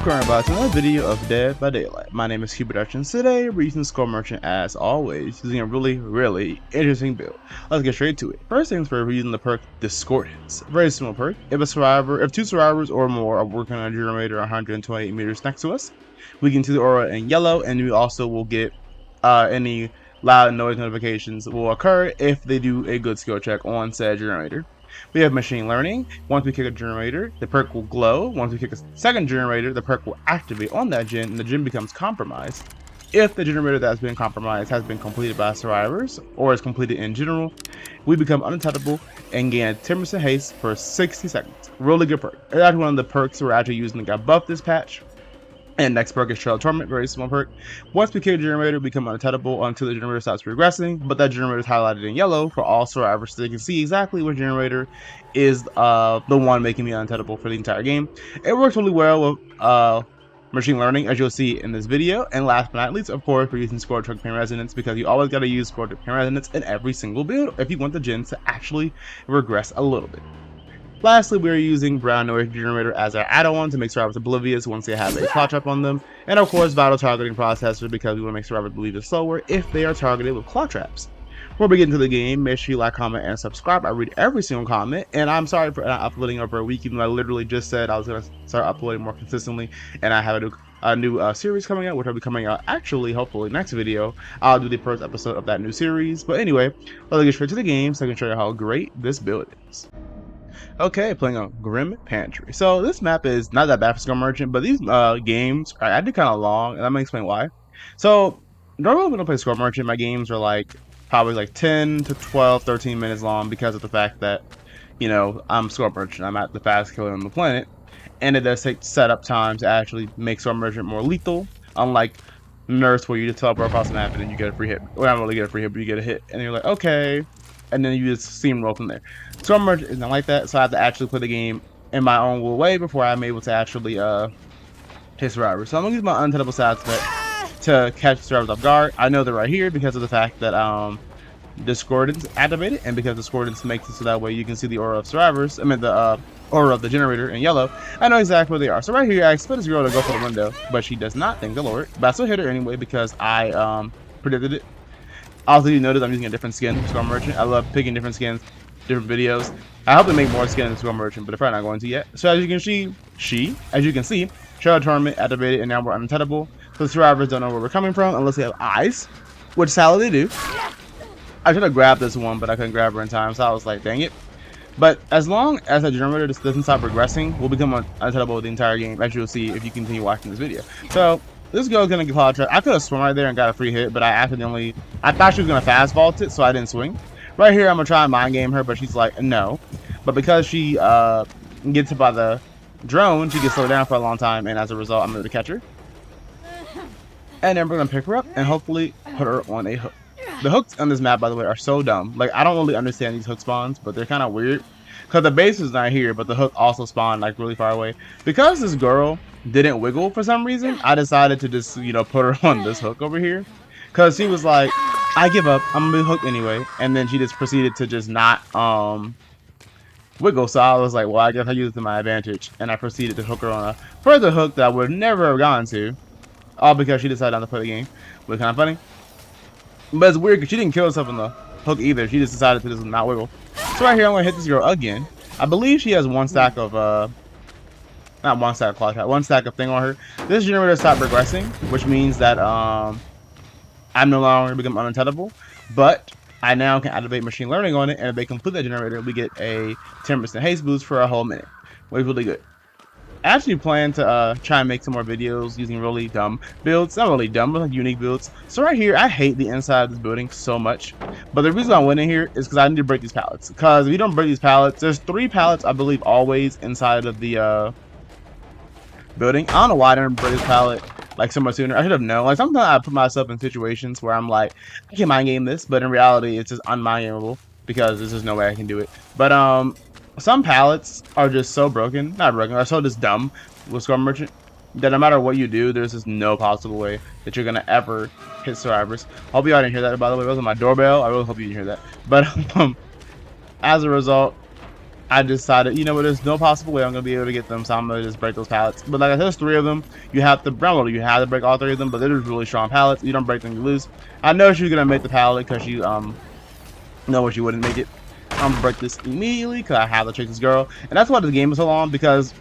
Welcome everybody to another video of Dead by Daylight. My name is Cubeproductions. Today we're using Score Merchant as always, using a really interesting build. Let's get straight to it. First things first, we're using the perk Discordance. Very simple perk. If two survivors or more are working on a generator 128 meters next to us, we can see the aura in yellow, and we also will get any loud noise notifications will occur if they do a good skill check on said generator. We have machine learning. Once we kick a generator, the perk will glow. Once we kick a second generator, the perk will activate on that gen, and the gen becomes compromised. If the generator that has been compromised has been completed by survivors, or is completed in general, we become untouchable and gain a 10% haste for 60 seconds. Really good perk. It's actually one of the perks we're actually using that got buffed this patch. And next perk is Trail Torment, very small perk. Once we kill a generator, we become untouchable until the generator stops progressing, but that generator is highlighted in yellow for all survivors so they can see exactly which generator is the one making me untouchable for the entire game. It works really well with machine learning, as you'll see in this video. And last but not least, of course, we're using Score Truck Pain Resonance because you always got to use Score Truck Pain Resonance in every single build if you want the gens to actually regress a little bit. Lastly, we are using Brown Noise Generator as our add-on to make survivors oblivious once they have a claw trap on them, and of course Vital Targeting Processor because we want to make survivors believe it's slower if they are targeted with claw traps. Before we get into the game, make sure you like, comment, and subscribe. I read every single comment, and I'm sorry for not uploading over a week, even though I literally just said I was going to start uploading more consistently, and I have a new series coming out, which will be coming out actually, hopefully, next video. I'll do the first episode of that new series, but anyway, let's get straight to the game so I can show you how great this build is. Okay, playing on Grim Pantry. So this map is not that bad for Score Merchant, but these games are actually kind of long, and I'm gonna explain why. So normally when I play Score Merchant, my games are probably like 10 to 12, 13 minutes long because of the fact that, you know, I'm Score Merchant. I'm at the fastest killer on the planet, and it does take setup time to actually make Score Merchant more lethal, unlike Nurse where you just teleport across the map and then you get a free hit. Well, not really get a free hit, but you get a hit, and you're like, okay. And then you just steamroll from there. Score Merchant is not like that, so I have to actually play the game in my own way before I'm able to actually hit survivors. So I'm gonna use my untouchable side effect to catch survivors off guard. I know they're right here because of the fact that Discordance activated, and because Discordance makes it so that way you can see the aura of survivors. I mean the aura of the generator in yellow. I know exactly where they are. So right here, I expect this girl to go for the window, but she does not. Thank the Lord. But I still hit her anyway because I predicted it. Also, you notice I'm using a different skin for Score Merchant. I love picking different skins, different videos. I hope to make more skins in Score Merchant, but I'm probably not going to yet. So as you can see, Trail Torment activated, and now we're untouchable. So the survivors don't know where we're coming from unless they have eyes, which is how they do. I should have grabbed this one, but I couldn't grab her in time, so I was like, dang it. But as long as the generator doesn't stop progressing, we'll become untouchable the entire game, as you'll see if you continue watching this video. So this girl's gonna get claw trap. I could have swung right there and got a free hit, but I thought she was gonna fast vault it, so I didn't swing. Right here, I'm gonna try and mind game her, but she's like, no. But because she gets hit by the drone, she gets slowed down for a long time, and as a result, I'm able to catch her. And then we're gonna pick her up and hopefully put her on a hook. The hooks on this map, by the way, are so dumb. Like, I don't really understand these hook spawns, but they're kind of weird. Because the base is not here, but the hook also spawned like really far away. Because this girl didn't wiggle for some reason, I decided to just, you know, put her on this hook over here. Because she was like, I give up, I'm gonna be hooked anyway. And then she just proceeded to just not wiggle. So I was like, well, I guess I use it to my advantage. And I proceeded to hook her on a further hook that I would never have gone to. All because she decided not to play the game. Which is kind of funny. But it's weird because she didn't kill herself on the hook either. She just decided to just not wiggle. So right here, I'm gonna hit this girl again. I believe she has one stack of not one stack of claw trap, one stack of thing on her. This generator stopped progressing, which means that I'm no longer become untouchable. But I now can activate machine learning on it, and if they complete that generator, we get a 10% haste boost for a whole minute, which is really good. I actually plan to try and make some more videos using really dumb builds. Not really dumb, but like unique builds. So right here, I hate the inside of this building so much. But the reason I went in here is because I need to break these pallets. Because if you don't break these pallets, there's 3 pallets, I believe, always inside of the building. I don't know why I didn't break this pallet like so much sooner. I should have known. Like sometimes I put myself in situations where I'm like, I can mind game this, but in reality, it's just unmind gameable because there's just no way I can do it. But some pallets are just so broken, not broken, are so just dumb with Score Merchant that no matter what you do, there's just no possible way that you're gonna ever hit survivors. Hope y'all didn't hear that, by the way. It wasn't my doorbell. I really hope you didn't hear that. But as a result, I decided, you know what, there's no possible way I'm gonna be able to get them, so I'm gonna just break those pallets. But like I said, there's 3 of them. You have to you have to break all 3 of them, but they're just really strong pallets. You don't break them, you lose. I know she's gonna make the pallet because she know she wouldn't make it. I'm gonna break this immediately because I have to chase this girl, and that's why the game is so long, because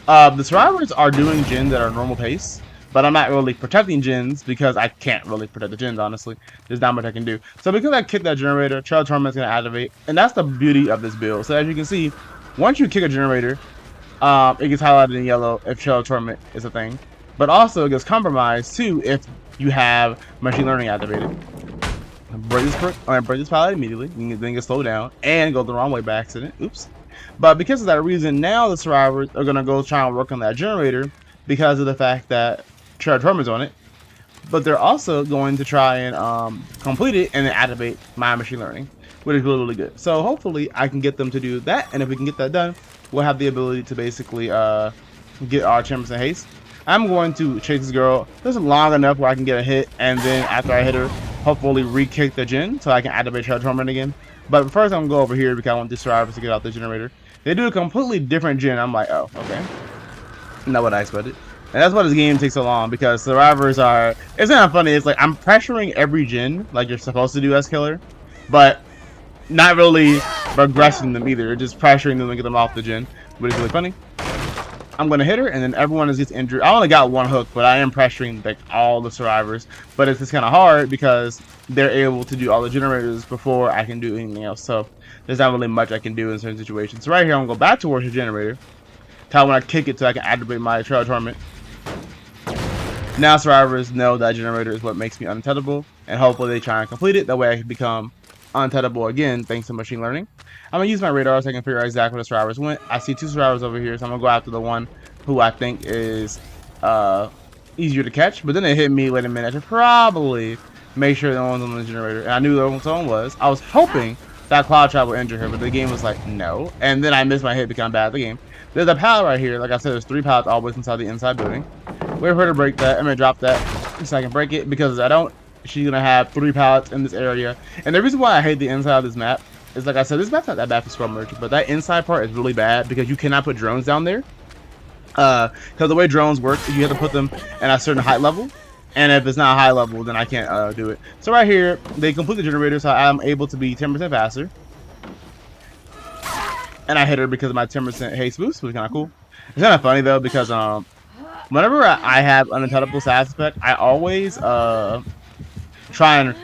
the survivors are doing gens at a normal pace, but I'm not really protecting gens because I can't really protect the gens, honestly. There's not much I can do. So because I kicked that generator, Trail Torment's going to activate, and that's the beauty of this build. So as you can see, once you kick a generator, it gets highlighted in yellow if Trail Torment is a thing. But also it gets compromised too if you have machine learning activated. Break this pallet immediately, then get slowed down and go the wrong way by accident. Oops. But because of that reason, now the survivors are gonna go try and work on that generator because of the fact that Torment's on it. But they're also going to try and complete it and then activate my machine learning, which is really, really good. So hopefully I can get them to do that, and if we can get that done, we'll have the ability to basically get our 10% haste. I'm going to chase this girl just long enough where I can get a hit, and then after I hit her, hopefully re-kick the gen so I can activate Torment again. But first I'm gonna go over here because I want the survivors to get out the generator. They do a completely different gen. I'm like, oh, okay. Not what I expected. And that's why this game takes so long, because survivors are, it's not funny, it's like I'm pressuring every gen like you're supposed to do as killer, but not really progressing them either, just pressuring them to get them off the gen, which is really funny. I'm gonna hit her, and then everyone gets injured. I only got 1 hook, but I am pressuring like all the survivors. But it's just kind of hard because they're able to do all the generators before I can do anything else. So there's not really much I can do in certain situations. So right here, I'm gonna go back towards the generator. Tell when I kick it so I can activate my Trail Torment. Now survivors know that generator is what makes me untouchable, and hopefully they try and complete it. That way I can become untouchable again, thanks to machine learning. I'm gonna use my radar so I can figure out exactly where the survivors went. I see 2 survivors over here, so I'm gonna go after the one who I think is easier to catch. But then they hit me. Wait a minute, I should probably make sure no one's on the generator. And I knew someone was. I was hoping that Cloud Trap would injure her, but the game was like, no. And then I missed my hit because I'm bad at the game. There's a pallet right here. Like I said, there's 3 pallets always inside the inside building. Wait for her to break that. I'm gonna drop that so I can break it, because if I don't, she's gonna have 3 pallets in this area. And the reason why I hate the inside of this map is, like I said, this map's not that bad for Scrum Merchant, but that inside part is really bad because you cannot put drones down there. Because the way drones work, you have to put them at a certain height level, and if it's not high level, then I can't do it. So right here, they complete the generator, so I'm able to be 10% faster. And I hit her because of my 10% haste boost, which is kind of cool. It's kind of funny though, because whenever I have unattainable side aspect, I always try and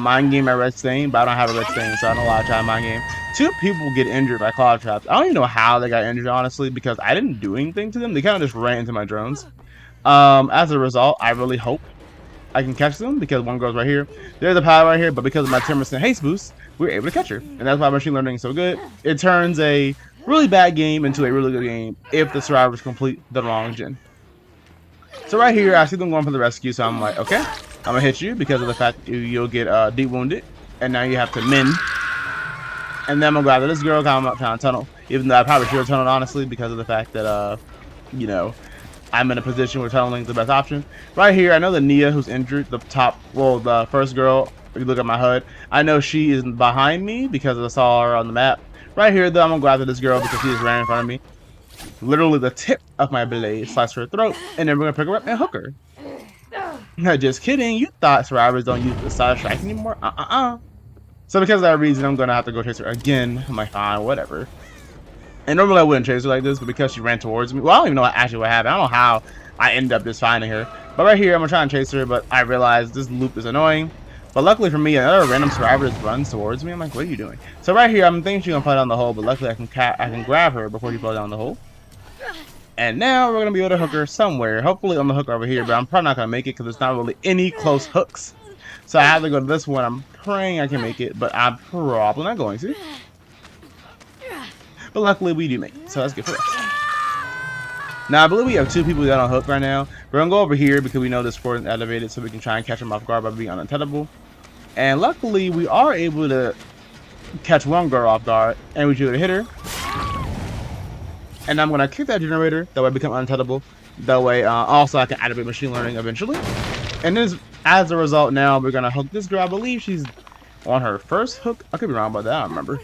mind game my red stain, but I don't have a red stain, so I don't allow to try mind game. 2 people get injured by Cloud Traps. I don't even know how they got injured, honestly, because I didn't do anything to them. They kind of just ran into my drones. As a result, I really hope I can catch them, because one girl's right here. There's a pallet right here, but because of my 10% haste boost, we were able to catch her. And that's why machine learning is so good. It turns a really bad game into a really good game if the survivors complete the wrong gen. So right here, I see them going for the rescue, so I'm like, okay, I'm gonna hit you because of the fact that you'll get deep wounded, and now you have to mend. And then I'm gonna go after this girl, I'm not trying to tunnel, even though I probably should have tunneled, honestly, because of the fact that you know, I'm in a position where tunneling is the best option. Right here, I know the Nia who's injured, the top, well, the first girl, if you look at my HUD, I know she is behind me because I saw her on the map. Right here, though, I'm gonna go after this girl because she just ran in front of me. Literally the tip of my blade slices her throat, and then we're gonna pick her up and hook her. No, just kidding. You thought survivors don't use the side strike anymore? So because of that reason, I'm gonna have to go chase her again. I'm like, fine, whatever. And normally I wouldn't chase her like this, but because she ran towards me, well, I don't even know actually what happened. I don't know how I ended up just finding her. But right here, I'm gonna try and chase her, but I realize this loop is annoying. But luckily for me, another random survivor just runs towards me. I'm like, what are you doing? So right here, I'm thinking she's gonna fall down the hole, but luckily I can grab her before she falls down the hole. And now we're gonna be able to hook her somewhere. Hopefully on the hook over here, but I'm probably not gonna make it because there's not really any close hooks. So I have to go to this one. I'm praying I can make it, but I'm probably not going to. But luckily we do make it, so that's good for us. Now I believe we have 2 people that on hook right now. We're gonna go over here because we know this sport is elevated, so we can try and catch them off guard by being unattainable. And luckily we are able to catch one girl off guard, and we should hit her. And I'm gonna kick that generator, that way I become unattainable. That way also I can activate machine learning eventually. And then as a result, now we're gonna hook this girl. I believe she's on her first hook. I could be wrong about that, I don't remember.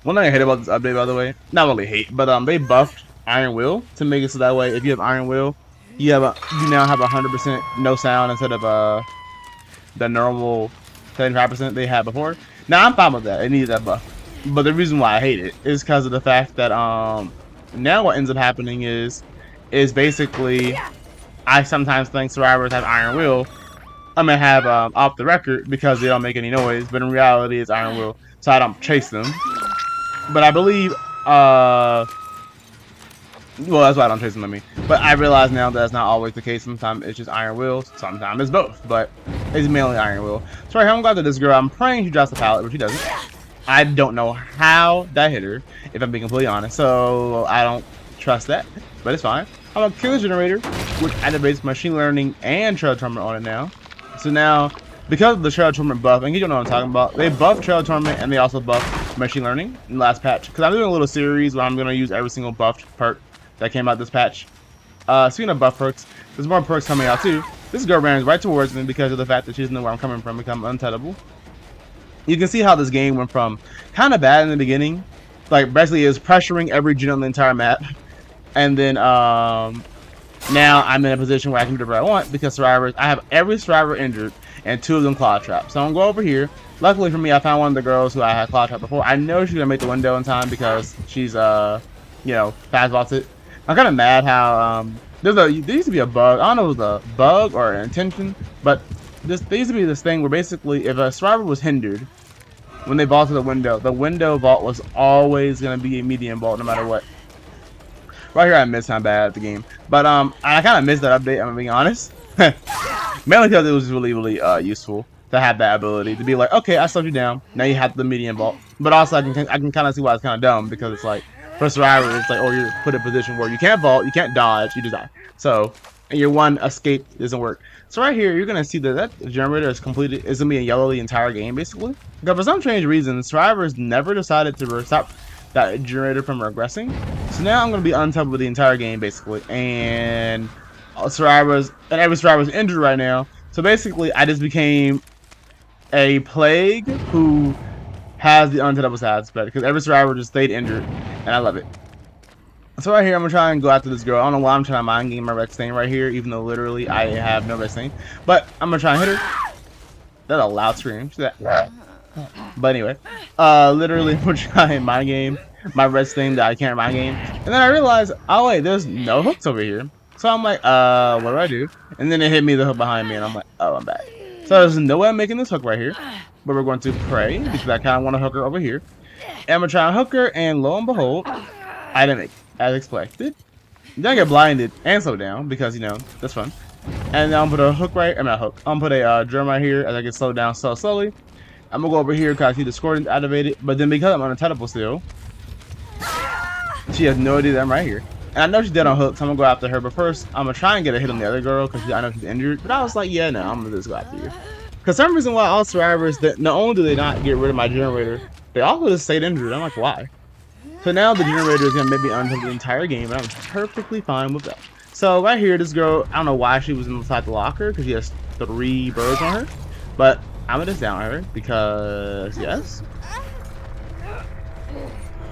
One thing I hate about this update, by the way, not really hate, but they buffed Iron Will to make it so that way if you have Iron Will, you now have 100% no sound instead of the normal 75% they had before. Now I'm fine with that. It needs that buff, but the reason why I hate it is because of the fact that now what ends up happening is basically I sometimes think survivors have Iron Will. I'm gonna have off the record because they don't make any noise, but in reality it's Iron Will, so I don't chase them. But I believe, well, that's why I don't chase them. I mean, but I realize now that's not always the case. Sometimes it's just Iron Will, sometimes it's both, but it's mainly Iron Will. So right here, I'm going to this girl. I'm praying she drops the pallet, but she doesn't. I don't know how that hit her, if I'm being completely honest. So I don't trust that, but it's fine. I'm gonna kill the generator, which activates machine learning and trail tournament on it now. So now, because of the trail tournament buff, and you don't know what I'm talking about, they buffed trail tournament and they also buffed machine learning in the last patch. Because I'm doing a little series where I'm going to use every single buffed perk that came out this patch. Speaking of buff perks, there's more perks coming out too. This girl ran right towards me because of the fact that she doesn't know where I'm coming from, become untouchable. You can see how this game went from kind of bad in the beginning, like basically is pressuring every gen on the entire map, and then now I'm in a position where I can do whatever I want because survivors, I have every survivor injured and 2 of them claw trap. So I'm gonna go over here. Luckily for me, I found one of the girls who I had claw trap before. I know she's gonna make the window in time because she's you know, fast vaulted. I'm kind of mad how there used to be a bug. I don't know if it was a bug or an intention, but there used to be this thing where basically if a survivor was hindered when they vaulted the window vault was always gonna be a medium vault no matter what. Right here, I missed how bad at the game, but I kind of missed that update. I'm being honest, mainly because it was really useful to have that ability to be like, okay, I slowed you down. Now you have the medium vault, but also I can kind of see why it's kind of dumb because it's like for survivor, it's like, oh, you're put in a position where you can't vault, you can't dodge, you just die. So and your one escape doesn't work. So right here, you're gonna see that generator is completed. It's gonna be in yellow the entire game basically. Because for some strange reason, survivors never decided to stop that generator from regressing. So now I'm going to be untouchable the entire game basically, and every survivor's injured right now. So basically I just became a plague who has the untouchable side spread because every survivor just stayed injured, and I love it. So right here I'm going to try and go after this girl. I don't know why I'm trying to mind game my red stain right here, even though literally I have no red stain, but I'm going to try and hit her. That's a loud scream. But anyway, literally we're trying my game, my red stain that I can't mind game, and then I realized, oh wait, there's no hooks over here. So I'm like, what do I do? And then it hit me the hook behind me, and I'm like, oh, I'm back. So there's no way I'm making this hook right here, but we're going to pray because I kind of want to hook her over here. And I'm gonna try and hook her, and lo and behold, I didn't make it, as expected. Then I get blinded and slow down because, you know, that's fun. And then I'm gonna put a hook right, I'm gonna put a drum right here as I get slowed down so slowly. I'm gonna go over here because I see the score activated, but then because I'm unattackable still, she has no idea that I'm right here. And I know she's dead on hook, so I'm gonna go after her. But first, I'm gonna try and get a hit on the other girl because I know she's injured. But I was like, yeah, no, I'm gonna just go after you. Because some reason why all survivors, that not only do they not get rid of my generator, they also just stayed injured. I'm like, why? So now the generator is gonna make me untouchable the entire game, and I'm perfectly fine with that. So right here, this girl, I don't know why she was inside the locker because she has 3 birds on her, but I'm gonna just down her because yes.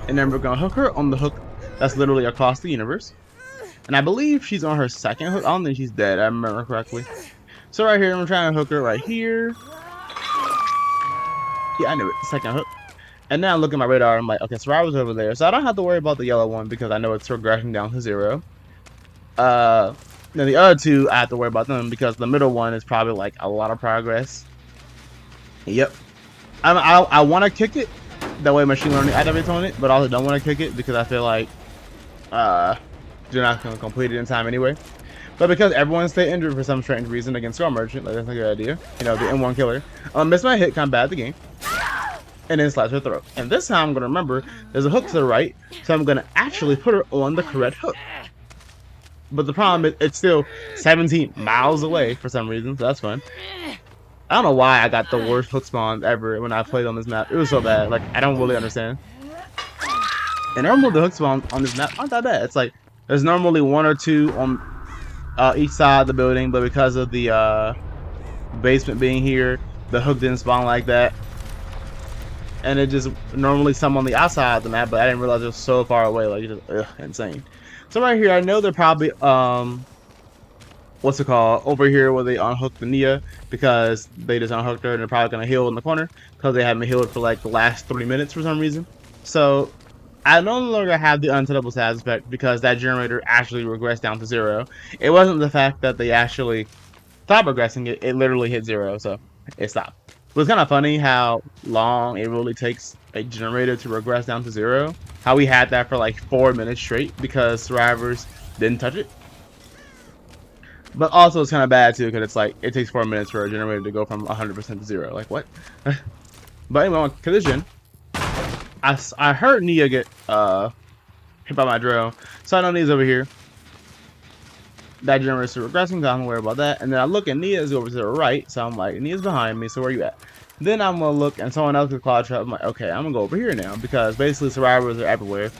And then we're gonna hook her on the hook that's literally across the universe. And I believe she's on her second hook. I don't think she's dead, I remember correctly. So right here, I'm trying to hook her right here. Yeah, I knew it, second hook. And now I look at my radar, I'm like, okay, survivor's over there. So I don't have to worry about the yellow one because I know it's regression down to 0. Then the other 2, I have to worry about them because the middle one is probably like a lot of progress. Yep. I want to kick it. That way machine learning activates on it, but I also don't want to kick it because I feel like you're not going to complete it in time anyway. But because everyone stayed injured for some strange reason against Skull Merchant, like that's a good idea. You know, the M1 killer. Missed my hit, kind of bad at the game. And then slice her throat. And this time I'm going to remember there's a hook to the right, so I'm going to actually put her on the correct hook. But the problem is it's still 17 miles away for some reason, so that's fun. I don't know why I got the worst hook spawns ever when I played on this map. It was so bad. Like, I don't really understand. And normally the hook spawns on this map aren't that bad. It's like, there's normally 1 or 2 on each side of the building, but because of the basement being here, the hook didn't spawn like that. and it just normally some on the outside of the map, but I didn't realize it was so far away, like just insane. So right here, I know they're probably what's it called, over here where they unhooked the Nia, because they just unhooked her and they're probably gonna heal in the corner because they haven't healed for like the last 3 minutes for some reason. So I no longer have the untenable aspect because that generator actually regressed down to 0. It wasn't the fact that they actually stopped regressing, it literally hit 0, so it stopped. But it's kind of funny how long it really takes a generator to regress down to 0. How we had that for like 4 minutes straight because survivors didn't touch it. But also it's kind of bad too because it's like it takes 4 minutes for a generator to go from 100% to 0. Like what? But anyway, on collision, I heard Nia get hit by my drill, so I know Nia's over here. That generator's regressing, so I don't worry about that. And then I look and Nia's over to the right, so I'm like, Nia's behind me, so where you at? Then I'm gonna look and someone else with Cloud Trap. I'm like, okay, I'm gonna go over here now because basically survivors are everywhere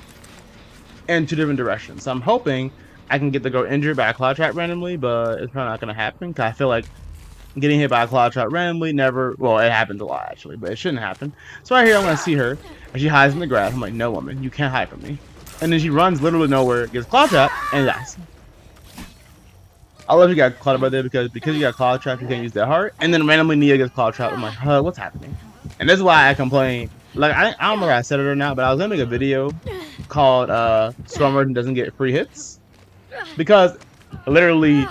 in 2 different directions. So I'm hoping I can get the girl injured by a Cloud Trap randomly, but it's probably not gonna happen because I feel like getting hit by a Cloud Trap randomly never, well, it happens a lot actually, but it shouldn't happen. So right here I'm gonna see her and she hides in the grass. I'm like, no woman, you can't hide from me. And then she runs literally nowhere, gets Cloud Trap, and dies. I love you got Cloud Trap there because you got Cloud Trap, you can't use that heart. And then randomly Nia gets Cloud Trap. I'm like, huh, what's happening? And this is why I complain. Like I don't know if I said it or not, but I was gonna make a video called Storm Merchant doesn't get free hits. Because literally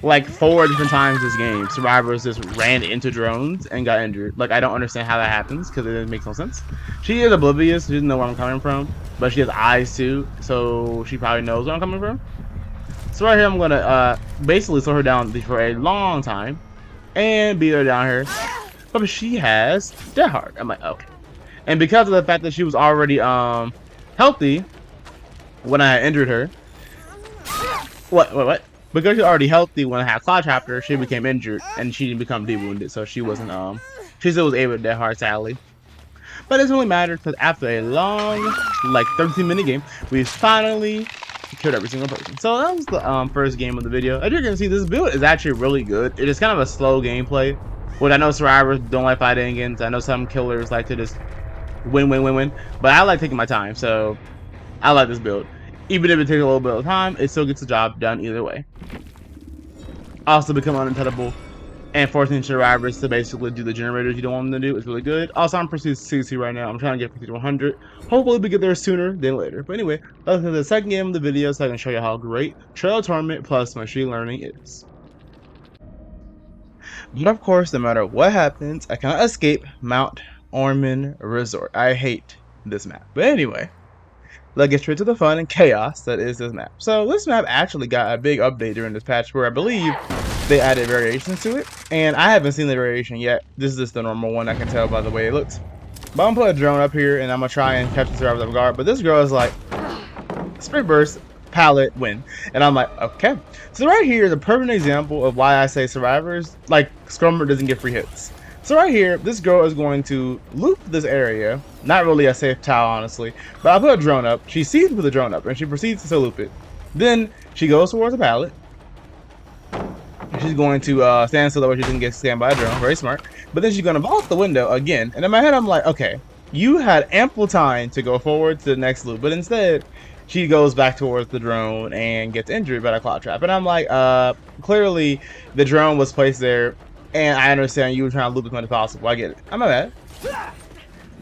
like 4 different times this game, survivors just ran into drones and got injured. Like I don't understand how that happens because it makes no sense. She is oblivious, she doesn't know where I'm coming from, but she has eyes too, so she probably knows where I'm coming from. So right here I'm gonna basically slow her down for a long time and beat her down here. But she has Dead Hard. I'm like, okay. And because of the fact that she was already healthy when I injured her. What? Because she's already healthy when I had Cloud Trapped her, she became injured and she didn't become de-wounded, so she wasn't she still was able to Dead Hard, sadly. But it doesn't really matter because after a long, like 13-minute game, we finally killed every single person. So that was the first game of the video. As you can see, this build is actually really good. It is kind of a slow gameplay, which I know survivors don't like fighting against. I know some killers like to just win, but I like taking my time, so I like this build. Even if it takes a little bit of time, it still gets the job done either way. Also become unintenable and forcing survivors to basically do the generators you don't want them to do is really good. Also, I'm pursuing CC right now. I'm trying to get 50 to 100. Hopefully we get there sooner than later. But anyway, let's go to the second game of the video so I can show you how great Trail Tournament plus machine learning is. But of course, no matter what happens, I cannot escape Mount Ormond Resort. I hate this map. But anyway, let's get straight to the fun and chaos that is this map. So this map actually got a big update during this patch where I believe they added variations to it. And I haven't seen the variation yet. This is just the normal one, I can tell by the way it looks. But I'm gonna put a drone up here and I'm gonna try and catch the survivors off guard. But this girl is like, Spirit Burst, pallet, win. And I'm like, okay. So right here is a perfect example of why I say survivors, like Scrummer doesn't get free hits. So right here, this girl is going to loop this area. Not really a safe tile, honestly. But I put a drone up. She sees me with the drone up, and she proceeds to loop it. Then she goes towards the pallet. She's going to stand so that way she doesn't get scanned by a drone. Very smart. But then she's going to vault the window again. And in my head, I'm like, okay, you had ample time to go forward to the next loop. But instead, she goes back towards the drone and gets injured by the Cloud Trap. And I'm like, clearly the drone was placed there. And I understand you were trying to loop as much as possible. I get it. I'm not mad.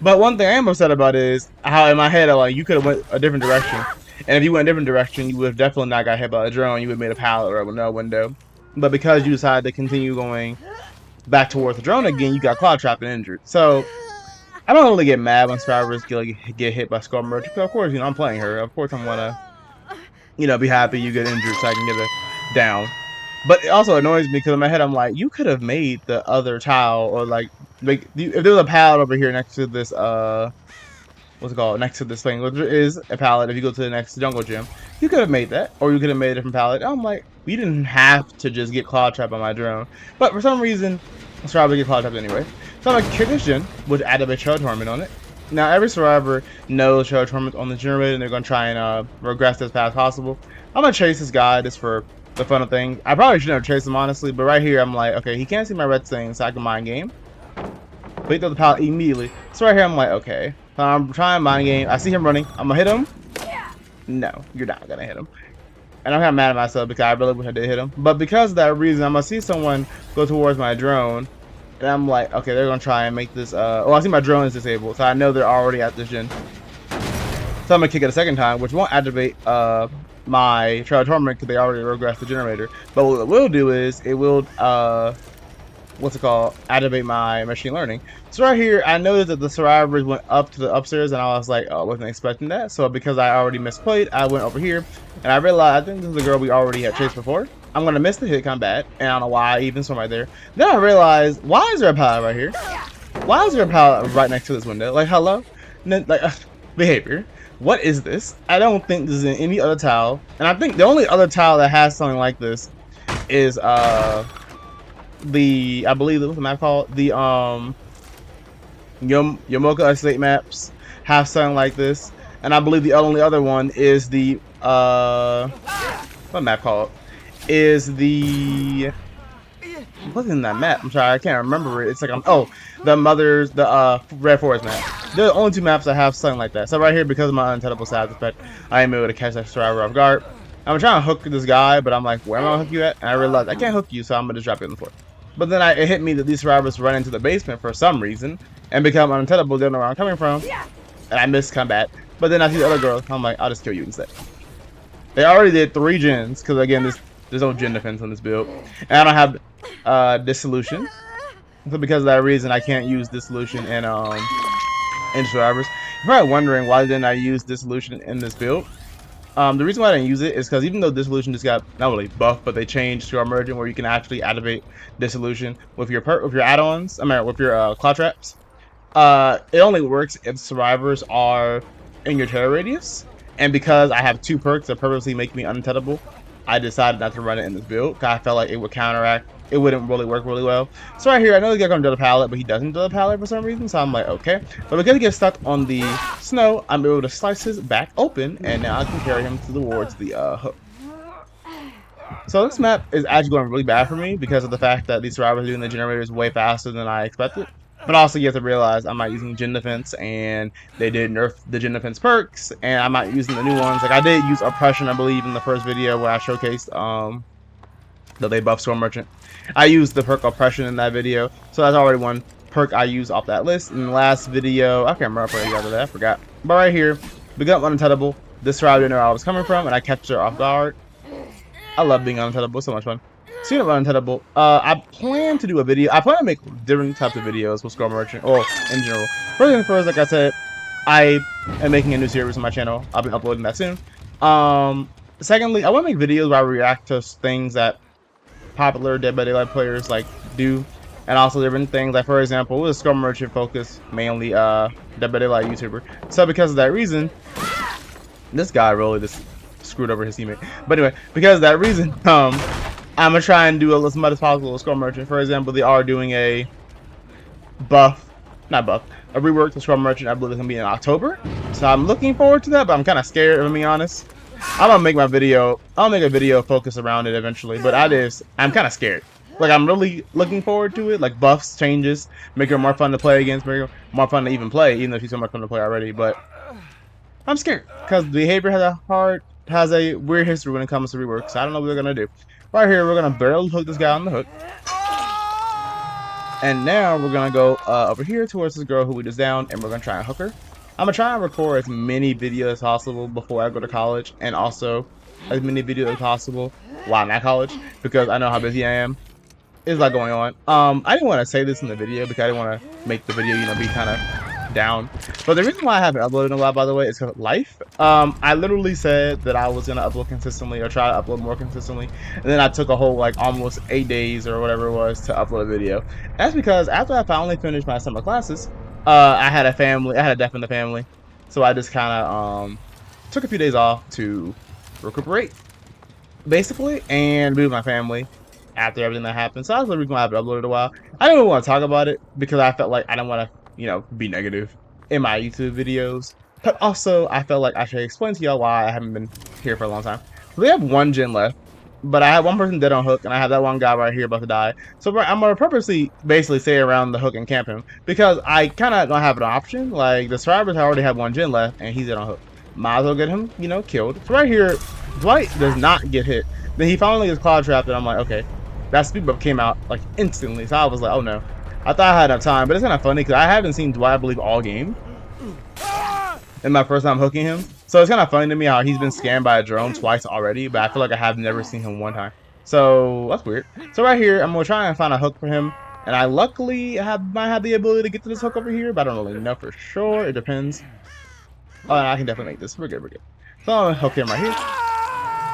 But one thing I am upset about is how in my head, I'm like, you could have went a different direction. And if you went a different direction, you would have definitely not got hit by a drone. You would have made a pallet or a window. But because you decided to continue going back towards the drone again, you got Cloud Trapped and injured. So I don't really get mad when survivors get hit by Skull Merchant. Of course, I'm playing her. Of course, I'm gonna, be happy you get injured so I can get it down. But it also annoys me because in my head I'm like, you could have made the other tile or like if there was a pallet over here next to this what's it called, next to this thing, which is a pallet. If you go to the next jungle gym, you could have made that, or you could have made a different pallet. I'm like, you didn't have to just get Cloud Trap on my drone, but for some reason, let's probably get Cloud Trap anyway. So I'm like, condition would add a Trail Tournament on it. Now every survivor knows Trail Tournament on the generator, and they're gonna try and regress as fast as possible. I'm gonna chase this guy just for the fun of things. I probably shouldn't have chased him honestly, but right here I'm like, okay, he can't see my red thing, so I can mind game. But picked up the pallet immediately. So right here, I'm like, okay. So I'm trying mind game. I see him running. I'm gonna hit him. No, you're not gonna hit him. And I'm kind of mad at myself because I really wish I did hit him. But because of that reason, I'm gonna see someone go towards my drone. And I'm like, okay, they're gonna try and make this, I see my drone is disabled. So I know they're already at this gen. So I'm gonna kick it a second time, which won't activate my Trail of Torment because they already regressed the generator. But what it will do is it will activate my machine learning. So right here, I noticed that the survivors went up to the upstairs, and I was like, oh, I wasn't expecting that. So because I already misplayed, I went over here, and I realized I think this is the girl we already had chased before. I'm gonna miss the hit kind of bad, and I don't know why I even swim right there. Then I realized, why is there a pallet right here? Why is there a pallet right next to this window? Like, hello? Like, behavior. What is this? I don't think this is in any other tile, and I think the only other tile that has something like this is I believe what's the map called? The Yomoka Estate maps have something like this, and I believe the only other one is the what map called? Is the what's in that map? I'm sorry, I can't remember it. It's like the Red Forest map. They're the only two maps that have something like that. So right here, because of my untellable side effect, I am able to catch that survivor off guard. I'm trying to hook this guy, but I'm like, where am I gonna hook you at? And I realized I can't hook you, so I'm gonna just drop you on the floor. But then it hit me that these survivors run into the basement for some reason and become untellable. They don't know where I'm coming from, and I missed combat. But then I see the other girl. I'm like, I'll just kill you instead. They already did 3 gens because again, there's no gen defense on this build, and I don't have dissolution. So because of that reason, I can't use dissolution in survivors. You're probably wondering why didn't I use dissolution in this build. The reason why I didn't use it is because even though dissolution just got not really buffed, but they changed to our merging where you can actually activate dissolution with your add-ons. I mean, with your cloud traps. It only works if survivors are in your terror radius. And because I have 2 perks that purposely make me untouchable, I decided not to run it in this build because I felt like it would counteract. It wouldn't really work really well. So right here, I know the guy's gonna do the pallet, but he doesn't do the pallet for some reason. So I'm like, okay. But because he gets stuck on the snow, I'm able to slice his back open, and now I can carry him towards the hook. So this map is actually going really bad for me because of the fact that these survivors are doing the generators way faster than I expected. But also you have to realize I'm not using gen defense, and they did nerf the gen defense perks, and I'm not using the new ones. Like I did use oppression, I believe, in the first video where I showcased that they buffed Storm Merchant. I used the perk oppression in that video, so that's already one perk I used off that list. In the last video, I can't remember if I got that, I forgot. But right here, become untouchable. This survivor didn't know where I was coming from, and I catch her off guard. I love being untouchable, it's so much fun. Speaking of untouchable, I plan to do a video. I plan to make different types of videos with Storm Merchant, or in general. First thing first, like I said, I am making a new series on my channel. I'll be uploading that soon. Secondly, I want to make videos where I react to things that popular Dead by Daylight players like do, and also different things. Like for example, with a Storm Merchant focus, mainly Dead by Daylight YouTuber. So because of that reason, this guy really just screwed over his teammate. But anyway, because of that reason, I'm gonna try and do as much as possible with Storm Merchant. For example, they are doing a rework to Storm Merchant. I believe it's gonna be in October. So I'm looking forward to that, but I'm kind of scared, if I'm being honest. I'm gonna make my video. I'll make a video focus around it eventually, but I'm kind of scared. Like I'm really looking forward to it. Like buffs, changes, make it more fun to play against, make it more fun to even play, even though she's so much fun to play already. But I'm scared because behavior has a weird history when it comes to rework. So I don't know what we're gonna do. Right here, we're gonna barely hook this guy on the hook, and now we're gonna go over here towards this girl who we just downed, and we're gonna try and hook her. I'm gonna try and record as many videos as possible before I go to college, and also as many videos as possible while I'm at college, because I know how busy I am. There's a lot going on. I didn't want to say this in the video because I didn't want to make the video, be kind of down. But the reason why I haven't uploaded in a while, by the way, is because life. I literally said that I was gonna upload consistently or try to upload more consistently, and then I took a whole like almost 8 days or whatever it was to upload a video. That's because after I finally finished my summer classes, I had a death in the family, so I just kind of took a few days off to recuperate, basically, and be with my family after everything that happened. So that's the reason why I haven't uploaded a while. I didn't really want to talk about it because I felt like I didn't want to, be negative in my YouTube videos. But also, I felt like I should explain to y'all why I haven't been here for a long time. So we have 1 gen left. But I had one person dead on hook, and I have that one guy right here about to die. So I'm gonna purposely basically stay around the hook and camp him because I kind of don't have an option. Like the survivors already have one gen left, and he's dead on hook. Might as well get him, you know, killed. So right here, Dwight does not get hit. Then he finally gets cloud trapped, and I'm like, okay, that speed buff came out like instantly. So I was like, oh no. I thought I had enough time, but it's kind of funny because I haven't seen Dwight, I believe, all game. In my first time hooking him. So it's kind of funny to me how he's been scanned by a drone twice already, but I feel like I have never seen him one time. So that's weird. So right here, I'm going to try and find a hook for him. And I luckily might have the ability to get to this hook over here, but I don't really know for sure. It depends. Oh, I can definitely make this. We're good, we're good. So I'm going to hook him right here.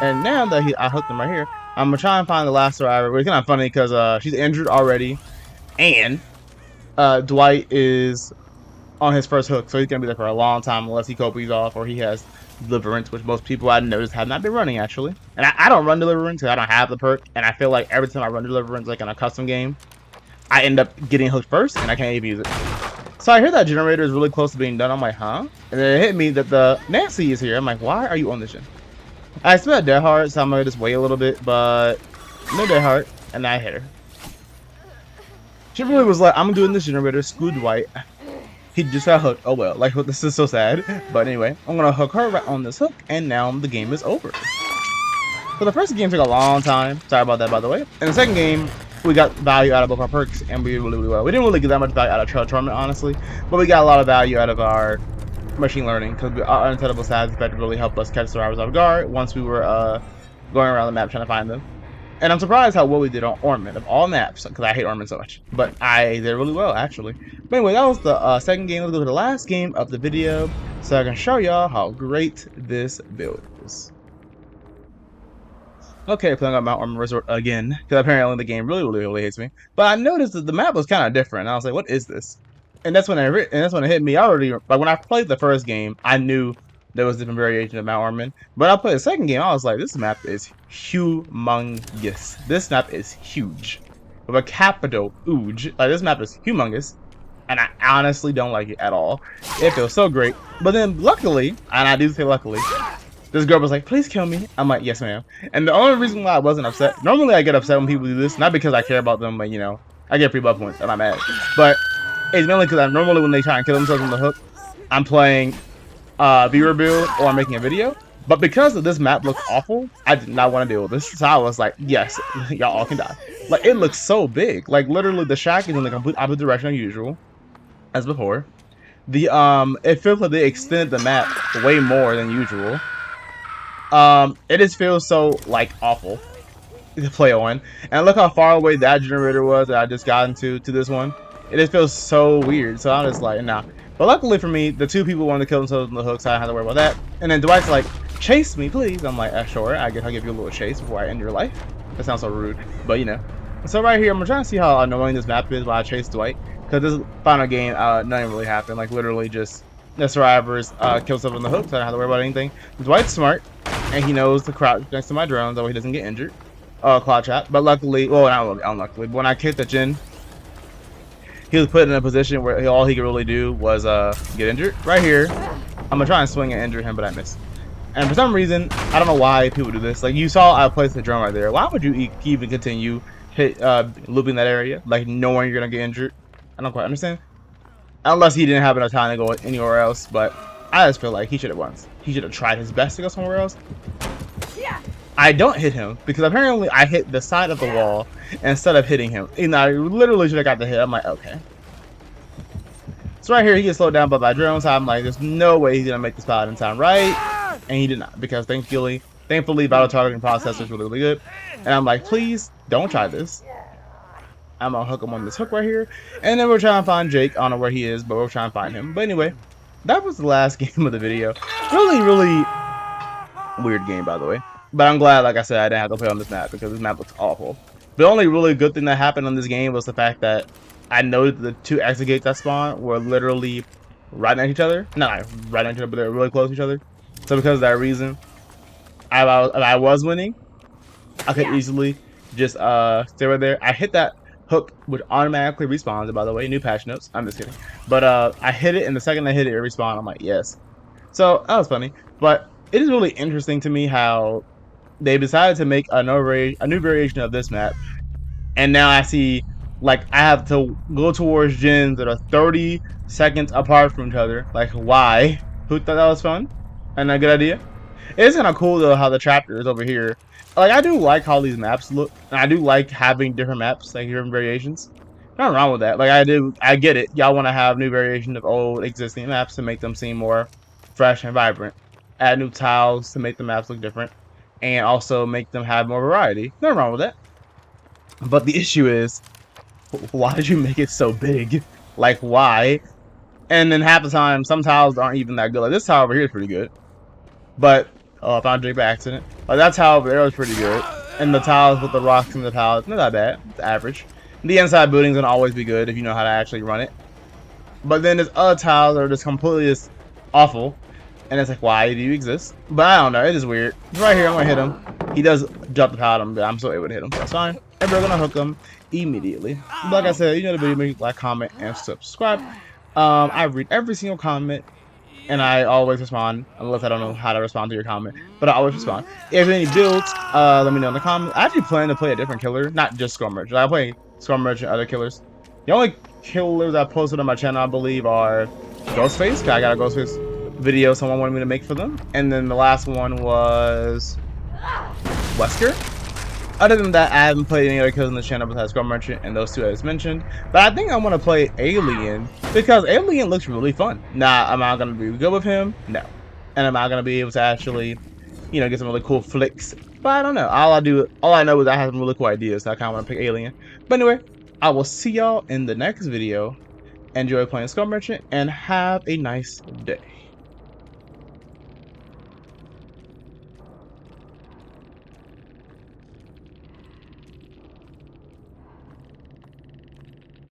And now that I hooked him right here, I'm going to try and find the last survivor. But it's kind of funny because she's injured already. And Dwight is on his first hook, so he's gonna be there for a long time unless he copies off or he has deliverance, which most people I noticed have not been running actually. And I don't run deliverance because I don't have the perk, and I feel like every time I run deliverance, like in a custom game, I end up getting hooked first, and I can't even use it. So I hear that generator is really close to being done. I'm like, huh? And then it hit me that the Nancy is here. I'm like, why are you on this gen? I still had dead heart, so I'm gonna just wait a little bit, but no dead heart, and I hit her. She really was like, I'm doing this generator, screw Dwight. He just got hooked. Oh well, like this is so sad. But anyway, I'm gonna hook her right on this hook, and now the game is over. So the first game took a long time. Sorry about that, by the way. In the second game, we got value out of both our perks, and we did really well. We didn't really get that much value out of Trail Tournament, honestly, but we got a lot of value out of our machine learning because our untenable stats effect really helped us catch survivors off guard once we were going around the map trying to find them. And I'm surprised how well we did on Ornament of all maps, because I hate Ornament so much. But I did really well, actually. But anyway, that was the second game. Let's go to the last game of the video, so I can show y'all how great this build is. Okay, playing on Mount Ormond Resort again, because apparently the game really hates me. But I noticed that the map was kind of different. And I was like, what is this? And that's when it hit me. I already, like when I played the first game, I knew there was different variations of Mount Ormond. But I played the second game, I was like, this map is humongous. This map is huge. With a capital huge. Like this map is humongous. And I honestly don't like it at all. It feels so great. But then luckily, and I do say luckily, this girl was like, please kill me. I'm like, yes ma'am. And the only reason why I wasn't upset, normally I get upset when people do this, not because I care about them, but you know, I get free buff points and I'm mad. But it's mainly because I'm normally when they try and kill themselves on the hook, I'm playing viewer build or I'm making a video. But because of this map looks awful, I did not want to deal with this. So I was like, yes, y'all all can die. Like it looks so big. Like literally the shack is in the complete opposite direction as usual, as before. The it feels like they extended the map way more than usual. It just feels so like awful to play on. And look how far away that generator was that I just got into to this one. It just feels so weird. So I'm just like, nah. But luckily for me, the two people wanted to kill themselves on the hook, so I don't have to worry about that. And then Dwight's like, chase me, please. I'm like, sure. I guess I'll give you a little chase before I end your life. That sounds so rude, but you know. So right here, I'm trying to see how annoying this map is while I chase Dwight. Because this final game, nothing really happened. Like literally just the survivors kill themselves on the hook, so I don't have to worry about anything. Dwight's smart, and he knows to crouch next to my drone, that way he doesn't get injured. Claw trap. But luckily, well, not unluckily, but when I kicked the gen, he was put in a position where all he could really do was get injured. Right here, I'm gonna try and swing and injure him, but I missed. And for some reason, I don't know why people do this. Like you saw, I placed the drone right there. Why would you even continue looping that area, like knowing you're gonna get injured? I don't quite understand. Unless he didn't have enough time to go anywhere else, but I just feel like he should have tried his best to go somewhere else. I don't hit him because apparently I hit the side of the wall instead of hitting him. And I literally should have got the hit. I'm like, okay. So right here, he gets slowed down by my drone. So I'm like, there's no way he's gonna make this pilot in time, right? And he did not, because thankfully, battle targeting processor is really good. And I'm like, please don't try this. I'm gonna hook him on this hook right here, and then we're trying to find Jake. I don't know where he is, but we're trying to find him. But anyway, that was the last game of the video. Really weird game, by the way. But I'm glad, like I said, I didn't have to play on this map because this map looks awful. The only really good thing that happened on this game was the fact that I noticed the two exit gates that spawned were literally right next to each other. Not right next to each other, but they were really close to each other. So because of that reason, if I was winning, I could easily just stay right there. I hit that hook, which automatically respawns, by the way, new patch notes. I'm just kidding. But I hit it, and the second I hit it, it respawned. I'm like, yes. So that was funny. But it is really interesting to me how they decided to make a new variation of this map, and now I see like I have to go towards gens that are 30 seconds apart from each other. Like, why? Who thought that was fun and a good idea? It's kind of cool though how the chapter is over here. Like, I do like how these maps look, and I do like having different maps, like different variations. Nothing wrong with that. Like, I get it. Y'all want to have new variations of old existing maps to make them seem more fresh and vibrant. Add new tiles to make the maps look different, and also make them have more variety. Nothing wrong with that. But the issue is, why did you make it so big? Like, why? And then half the time, some tiles aren't even that good. Like, this tile over here is pretty good. But, oh, I found a drink by accident. Like, that tile over there was pretty good. And the tiles with the rocks and the tiles, not that bad. It's average. The inside building's gonna always be good if you know how to actually run it. But then there's other tiles that are just completely just awful. And it's like, why do you exist? But I don't know, it is weird. Right here, I'm gonna hit him. He does jump the bottom, but I'm still able to hit him, so that's fine. And we're gonna hook him immediately. But like I said, you know the video, make like, comment, and subscribe. I read every single comment, and I always respond, unless I don't know how to respond to your comment. But I always respond. If you have any builds, let me know in the comments. I actually plan to play a different killer, not just Skull Merchant. I play Skull Merchant and other killers. The only killers I posted on my channel, I believe, are Ghostface, because I got a Ghostface video someone wanted me to make for them. And then the last one was Wesker. Other than that, I haven't played any other kills on the channel besides Skull Merchant and those two I just mentioned. But I think I want to play Alien because Alien looks really fun. Now, am I going to be good with him? No. And am I going to be able to actually, you know, get some really cool flicks? But I don't know. All I know is I have some really cool ideas, so I kind of want to pick Alien. But anyway, I will see y'all in the next video. Enjoy playing Skull Merchant and have a nice day.